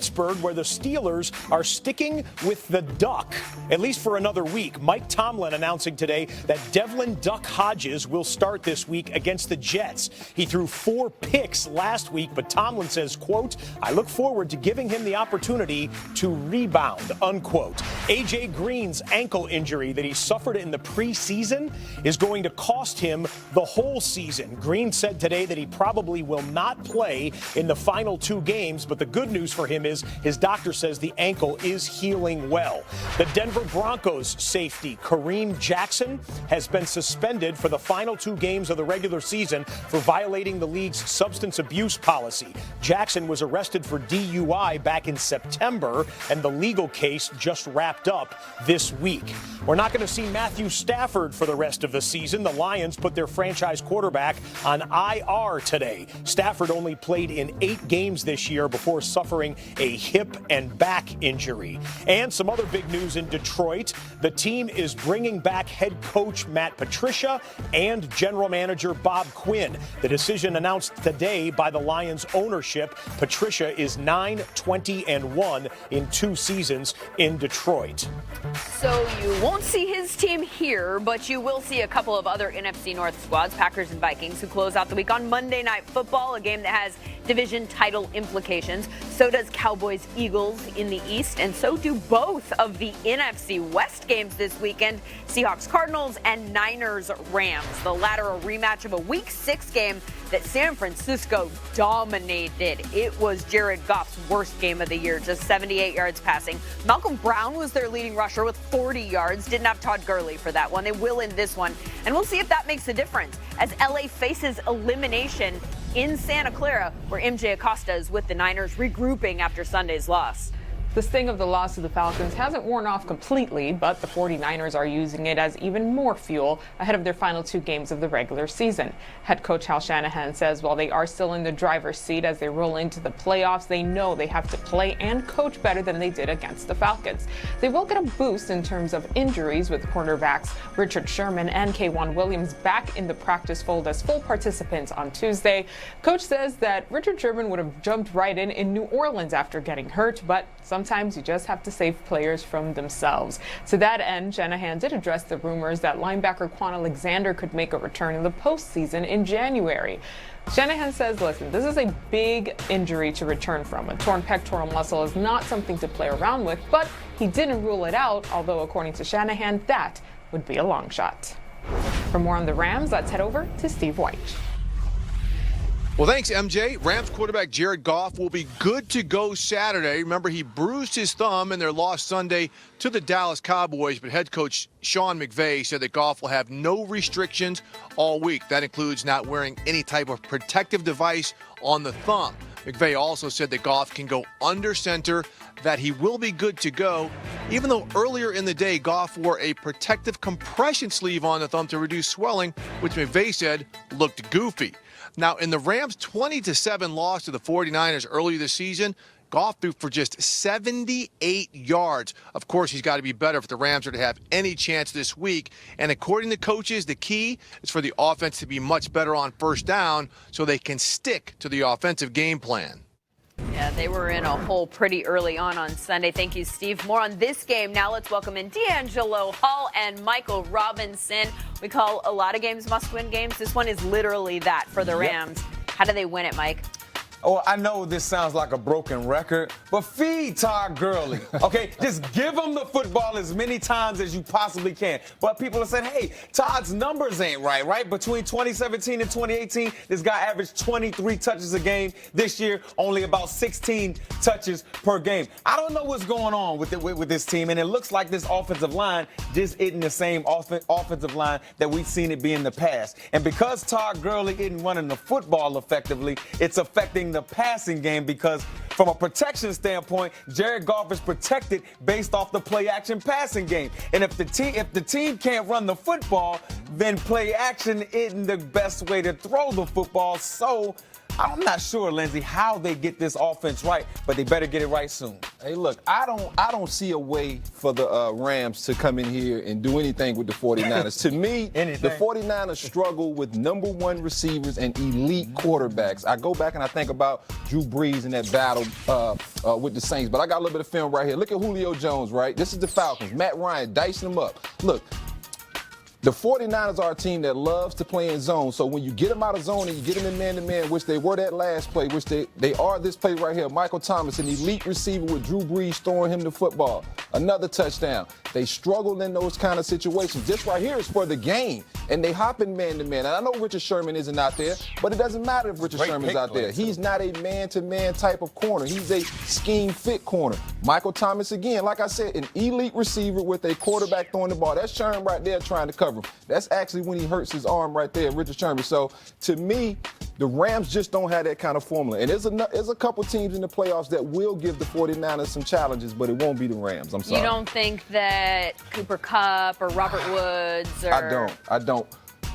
Pittsburgh, where the Steelers are sticking with the duck, at least for another week. Mike Tomlin announcing today that Devlin Duck Hodges will start this week against the Jets. He threw 4 picks last week, but Tomlin says, quote, "I look forward to giving him the opportunity to rebound," unquote. A.J. Green's ankle injury that he suffered in the preseason is going to cost him the whole season. Green said today that he probably will not play in the final 2 games, but the good news for him is his doctor says the ankle is healing well. The Denver Broncos safety, Kareem Jackson, has been suspended for the final 2 games of the regular season for violating the league's substance abuse policy. Jackson was arrested for DUI back in September, and the legal case just wrapped up this week. We're not going to see Matthew Stafford for the rest of the season. The Lions put their franchise quarterback on IR today. Stafford only played in 8 games this year before suffering a hip and back injury. And some other big news in Detroit. The team is bringing back head coach Matt Patricia and general manager Bob Quinn. The decision announced today by the Lions ownership. Patricia is 9-20-1 in 2 seasons in Detroit. So you won't see his team here, but you will see a couple of other NFC North squads, Packers and Vikings, who close out the week on Monday Night Football, a game that has division title implications. So does Cowboys-Eagles in the East, and so do both of the NFC West games this weekend, Seahawks-Cardinals and Niners-Rams. The latter a rematch of a Week 6 game that San Francisco dominated. It was Jared Goff's worst game of the year, just 78 yards passing. Malcolm Brown was their leading rusher with 40 yards. Didn't have Todd Gurley for that one. They will in this one, and we'll see if that makes a difference as LA faces elimination in Santa Clara, where MJ Acosta is with the Niners regrouping after Sunday's loss. The sting of the loss to the Falcons hasn't worn off completely, but the 49ers are using it as even more fuel ahead of their final 2 games of the regular season. Head coach Hal Shanahan says while they are still in the driver's seat as they roll into the playoffs, they know they have to play and coach better than they did against the Falcons. They will get a boost in terms of injuries with cornerbacks Richard Sherman and K'Wan Williams back in the practice fold as full participants on Tuesday. Coach says that Richard Sherman would have jumped right in New Orleans after getting hurt, but sometimes you just have to save players from themselves. To that end, Shanahan did address the rumors that linebacker Quan Alexander could make a return in the postseason in January. Shanahan says, listen, this is a big injury to return from. A torn pectoral muscle is not something to play around with, but he didn't rule it out, although according to Shanahan, that would be a long shot. For more on the Rams, let's head over to Steve White. Well, thanks, MJ. Rams quarterback Jared Goff will be good to go Saturday. Remember, he bruised his thumb in their loss Sunday to the Dallas Cowboys, but head coach Sean McVay said that Goff will have no restrictions all week. That includes not wearing any type of protective device on the thumb. McVay also said that Goff can go under center, that he will be good to go, even though earlier in the day Goff wore a protective compression sleeve on the thumb to reduce swelling, which McVay said looked goofy. Now, in the Rams' 20-7 loss to the 49ers earlier this season, Goff threw for just 78 yards. Of course, he's got to be better if the Rams are to have any chance this week. And according to coaches, the key is for the offense to be much better on first down so they can stick to the offensive game plan. Yeah, they were in a hole pretty early on Sunday. Thank you, Steve. More on this game. Now let's welcome in D'Angelo Hall and Michael Robinson. We call a lot of games must-win games. This one is literally that for the Rams. Yep. How do they win it, Mike? Oh, I know this sounds like a broken record, but feed Todd Gurley, okay? Just give him the football as many times as you possibly can. But people have said, hey, Todd's numbers ain't right? Between 2017 and 2018, this guy averaged 23 touches a game. This year, only about 16 touches per game. I don't know what's going on with this team, and it looks like this offensive line just isn't the same offensive line that we've seen it be in the past. And because Todd Gurley isn't running the football effectively, it's affecting the passing game because from a protection standpoint, Jared Goff is protected based off the play-action passing game. And if the team can't run the football, then play-action isn't the best way to throw the football. So I'm not sure, Lindsey, how they get this offense right, but they better get it right soon. Hey, look, I don't see a way for the Rams to come in here and do anything with the 49ers. To me, the 49ers struggle with #1 receivers and elite quarterbacks. I go back and I think about Drew Brees in that battle with the Saints, but I got a little bit of film right here. Look at Julio Jones, right? This is the Falcons. Matt Ryan dicing them up. Look. The 49ers are a team that loves to play in zone. So when you get them out of zone and you get them in man-to-man, which they were that last play, which they are this play right here, Michael Thomas, an elite receiver with Drew Brees throwing him the football. Another touchdown. They struggle in those kind of situations. This right here is for the game. And they hop in man-to-man. And I know Richard Sherman isn't out there, but it doesn't matter if Richard Sherman's out there. He's not a man-to-man type of corner. He's a scheme-fit corner. Michael Thomas, again, like I said, an elite receiver with a quarterback throwing the ball. That's Sherman right there trying to cover him. That's actually when he hurts his arm right there, Richard Sherman. So, to me, the Rams just don't have that kind of formula. And there's a couple teams in the playoffs that will give the 49ers some challenges, but it won't be the Rams. I'm sorry. You don't think that Cooper Kupp or Robert Woods or... I don't.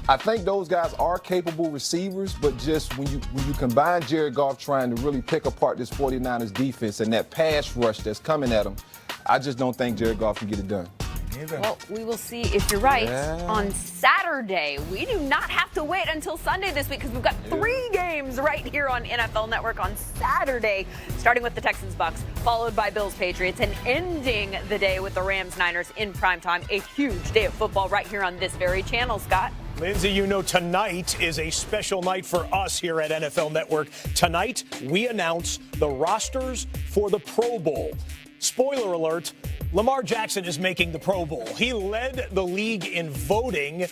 I think those guys are capable receivers, but just when you combine Jared Goff trying to really pick apart this 49ers defense and that pass rush that's coming at him, I just don't think Jared Goff can get it done. Well, we will see if you're right on Saturday. We do not have to wait until Sunday this week because we've got 3 games right here on NFL Network on Saturday, starting with the Texans-Bucks, followed by Bills-Patriots, and ending the day with the Rams-Niners in primetime. A huge day of football right here on this very channel, Scott. Lindsey, you know tonight is a special night for us here at NFL Network. Tonight, we announce the rosters for the Pro Bowl. Spoiler alert, Lamar Jackson is making the Pro Bowl. He led the league in voting.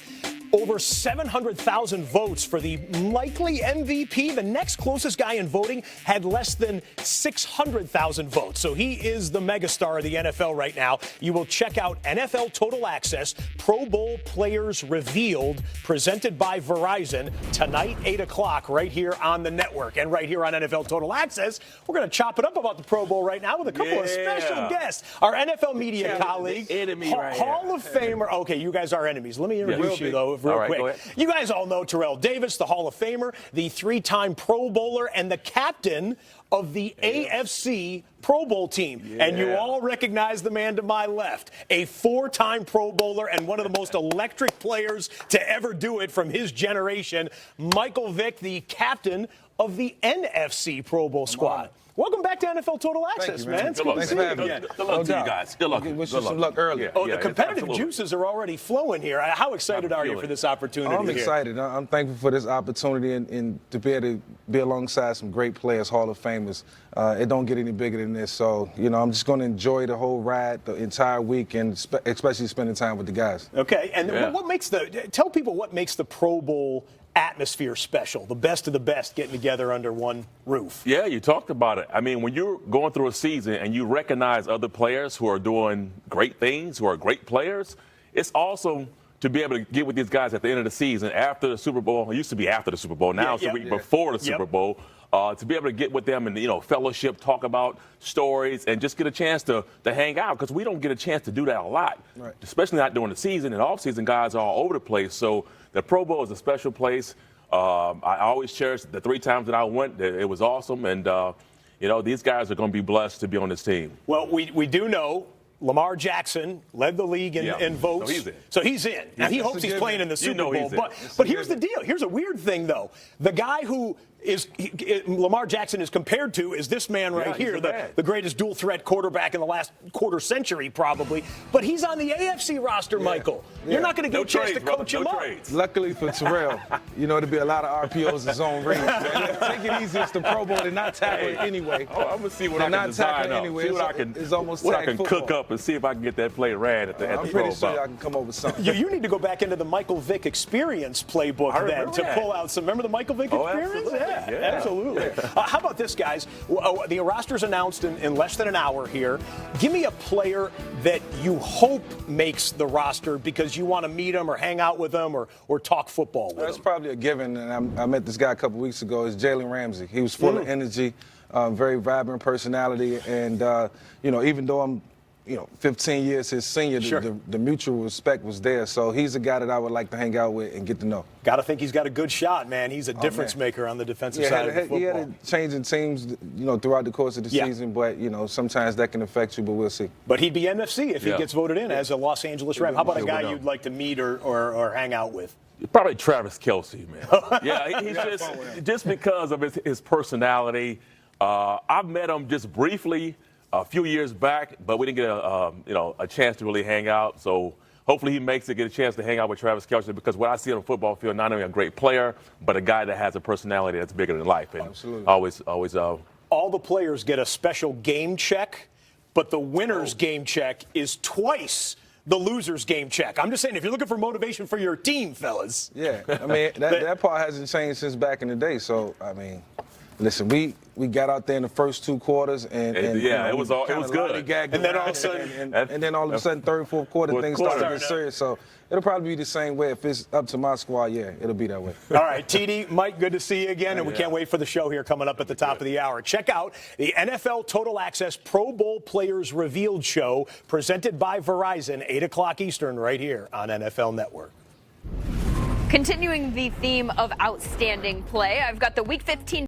Over 700,000 votes for the likely MVP. The next closest guy in voting had less than 600,000 votes. So he is the megastar of the NFL right now. You will check out NFL Total Access, Pro Bowl Players Revealed, presented by Verizon, tonight, 8 o'clock, right here on the network. And right here on NFL Total Access, we're going to chop it up about the Pro Bowl right now with a couple of special guests. Our NFL media colleague, Hall of Famer. Okay, you guys are enemies. Let me introduce you, though. Real quick. You guys all know Terrell Davis, the Hall of Famer, the 3-time Pro Bowler, and the captain of the AFC Pro Bowl team. And you all recognize the man to my left, a 4-time Pro Bowler and one of the most electric players to ever do it from his generation, Michael Vick, the captain of the NFC Pro Bowl squad. Welcome back to NFL Total Access, man. Good luck to you guys. Good luck. Wish you some luck early. The competitive juices are already flowing here. How excited are you for this opportunity? I'm excited. I'm thankful for this opportunity and to be able to be alongside some great players, Hall of Famers. It don't get any bigger than this. So, I'm just going to enjoy the whole ride, the entire week, and especially spending time with the guys. Okay. And what makes tell people what makes the Pro Bowl atmosphere special, the best of the best getting together under one roof? Yeah, you talked about it. I mean, when you're going through a season and you recognize other players who are doing great things, who are great players, it's awesome to be able to get with these guys at the end of the season after the Super Bowl. It used to be after the Super Bowl. Now it's the week before the Super Bowl. To be able to get with them and, fellowship, talk about stories, and just get a chance to hang out, because we don't get a chance to do that a lot, especially not during the season. And off-season guys are all over the place. So the Pro Bowl is a special place. I always cherish the 3 times that I went. It was awesome. And, these guys are going to be blessed to be on this team. Well, we do know Lamar Jackson led the league in votes. So he's in. Now, he hopes he's playing in the Super Bowl. But here's the deal. Here's a weird thing, though. The guy who Lamar Jackson is compared to is this man right here, the greatest dual-threat quarterback in the last quarter century, probably. But he's on the AFC roster, Michael. You're not going to get a chance to coach him up. Luckily for Terrell, there'll be a lot of RPOs in zone reads. Take it easy. It's the Pro Bowl. They're not tackling anyway. I'm going to see what I can design up. Anyway. See what I can cook up and see if I can get that play ran at the Pro Bowl. I'm pretty sure I can come up with something. You need to go back into the Michael Vick experience playbook then to pull out some. Remember the Michael Vick experience? Absolutely. How about this, guys? The roster's announced in less than an hour here. Give me a player that you hope makes the roster because you want to meet him or hang out with them or talk football with That's him. probably a given, and I met this guy a couple weeks ago. It's Jalen Ramsey. He was full of energy, very vibrant personality, and, even though I'm 15 years his senior, Sure. the mutual respect was there. So he's a guy that I would like to hang out with and get to know. Got to think he's got a good shot, man. He's a difference maker on the defensive side of the football. He had a change in teams, throughout the course of the season, but, sometimes that can affect you, but we'll see. But he'd be NFC if he gets voted in as a Los Angeles Ram. How about a guy you'd like to meet or hang out with? Probably Travis Kelce, man. Yeah, he's just because of his personality. I've met him just briefly a few years back, but we didn't get a chance to really hang out. So hopefully he makes it, get a chance to hang out with Travis Kelce, because what I see on the football field, not only a great player, but a guy that has a personality that's bigger than life. And absolutely. Always. All the players get a special game check, but the winner's game check is twice the loser's game check. I'm just saying, if you're looking for motivation for your team, fellas. Yeah, I mean, that part hasn't changed since back in the day. So, I mean, listen, we got out there in the first 2 quarters, and it was good. And then all of a sudden, third, fourth quarter, things started to get serious. So it'll probably be the same way. If it's up to my squad, it'll be that way. All right, TD, Mike, good to see you again, and we can't wait for the show here coming up at the top of the hour. Check out the NFL Total Access Pro Bowl Players Revealed show presented by Verizon, 8 o'clock Eastern, right here on NFL Network. Continuing the theme of outstanding play, I've got the Week 15